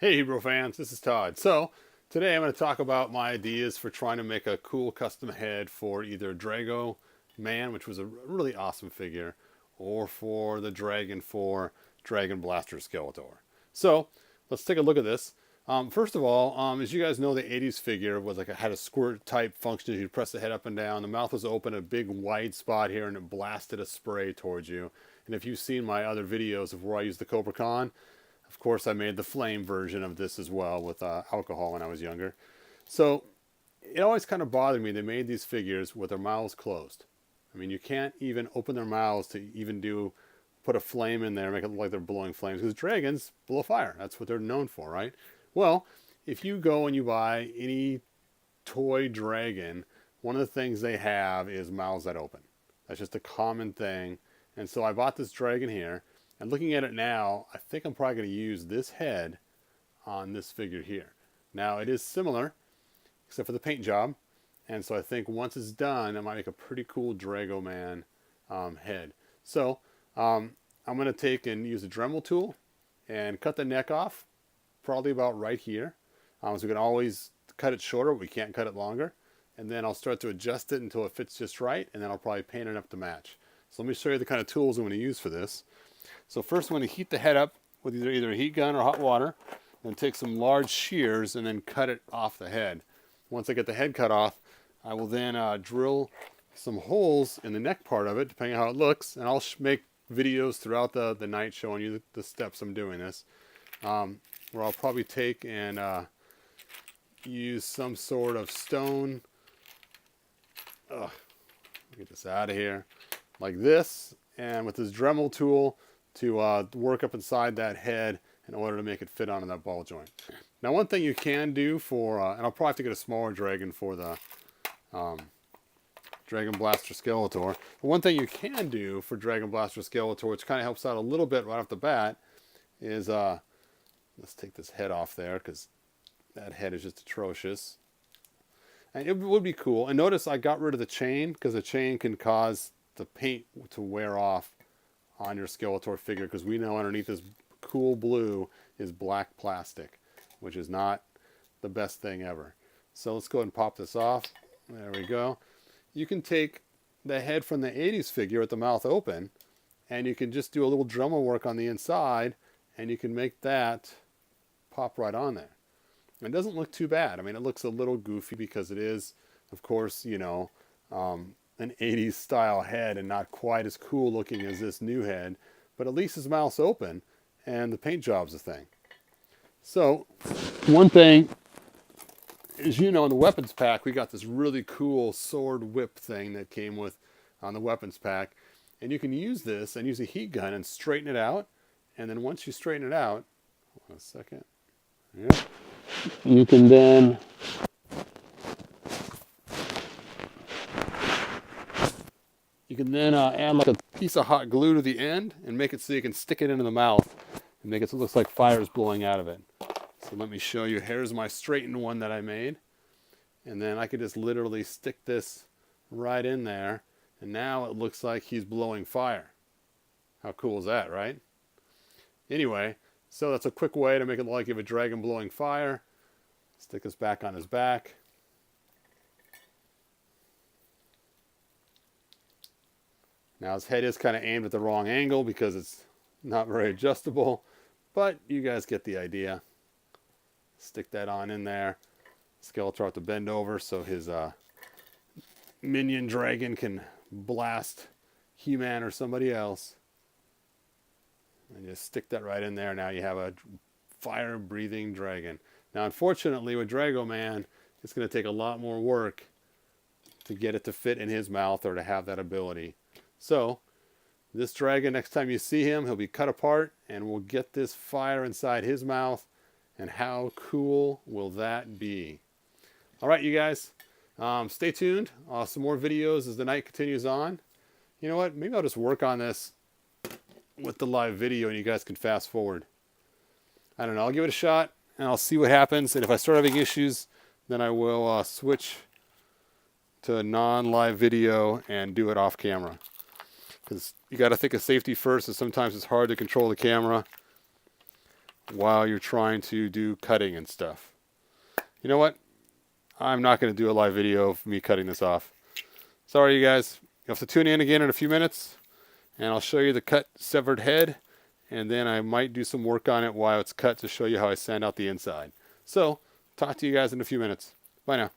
Hey Hebrew fans, this is Todd. So, today I'm going to talk about my ideas for trying to make a cool custom head for either DragoMan, which was a really awesome figure, or for the dragon for Dragon Blaster Skeletor. So, let's take a look at this. First of all, as you guys know, the 80s figure was had a squirt type function. You'd press the head up and down. The mouth was open, a big wide spot here, and it blasted a spray towards you. And if you've seen my other videos of where I used the Cobra Con, of course, I made the flame version of this as well with alcohol when I was younger. So it always kind of bothered me. They made these figures with their mouths closed. I mean, you can't even open their mouths to even put a flame in there, make it look like they're blowing flames. Because dragons blow fire. That's what they're known for, right? Well, if you go and you buy any toy dragon, one of the things they have is mouths that open. That's just a common thing. And so I bought this dragon here. And looking at it now, I think I'm probably going to use this head on this figure here. Now, it is similar, except for the paint job. And so I think once it's done, I might make a pretty cool DragoMan head. So I'm going to take and use a Dremel tool and cut the neck off, probably about right here. So we can always cut it shorter, but we can't cut it longer. And then I'll start to adjust it until it fits just right, and then I'll probably paint it up to match. So let me show you the kind of tools I'm going to use for this. So first I'm going to heat the head up with either a heat gun or hot water, then take some large shears and then cut it off the head. Once I get the head cut off, I will then drill some holes in the neck part of it, depending on how it looks, and I'll make videos throughout the night showing you the steps I'm doing this, where I'll probably take and use some sort of stone, get this out of here, like this, and with this Dremel tool, to work up inside that head in order to make it fit onto that ball joint. Now, one thing you can do for, and I'll probably have to get a smaller dragon for the Dragon Blaster Skeletor. But one thing you can do for Dragon Blaster Skeletor, which kind of helps out a little bit right off the bat, is, let's take this head off there, because that head is just atrocious. And it would be cool. And notice I got rid of the chain, because the chain can cause the paint to wear off on your Skeletor figure, because we know underneath this cool blue is black plastic, which is not the best thing ever. So let's go ahead and pop this off. There we go. You can take the head from the 80s figure with the mouth open, and you can just do a little Dremel work on the inside, and you can make that pop right on there. It doesn't look too bad. I mean, it looks a little goofy because it is, of course, you know, an 80s style head and not quite as cool looking as this new head, but at least his mouth's open and the paint job's a thing. So one thing is, you know, in the weapons pack we got this really cool sword whip thing that came with on the weapons pack, and you can use this and use a heat gun and straighten it out, and then once you straighten it out, hold on a second, yeah, you can then add like a piece of hot glue to the end and make it so you can stick it into the mouth and make it so it looks like fire is blowing out of it. So let me show you. Here's my straightened one that I made. And then I could just literally stick this right in there. And now it looks like he's blowing fire. How cool is that, right? Anyway, so that's a quick way to make it look like you have a dragon blowing fire. Stick this back on his back. Now his head is kind of aimed at the wrong angle because it's not very adjustable, but you guys get the idea. Stick that on in there. Skeletor will have to bend over so his minion dragon can blast He-Man or somebody else. And just stick that right in there. Now you have a fire-breathing dragon. Now unfortunately with DragoMan, it's going to take a lot more work to get it to fit in his mouth or to have that ability. So, this dragon, next time you see him, he'll be cut apart, and we'll get this fire inside his mouth. And how cool will that be? All right, you guys, stay tuned. Some more videos as the night continues on. You know what? Maybe I'll just work on this with the live video, and you guys can fast forward. I don't know. I'll give it a shot, and I'll see what happens. And if I start having issues, then I will switch to a non-live video and do it off camera. Because you got to think of safety first, and sometimes it's hard to control the camera. while you're trying to do cutting and stuff. You know what? I'm not going to do a live video of me cutting this off. Sorry, you guys. You'll have to tune in again in a few minutes, and I'll show you the cut severed head, and then I might do some work on it while it's cut to show you how I sand out the inside. So, talk to you guys in a few minutes. Bye now.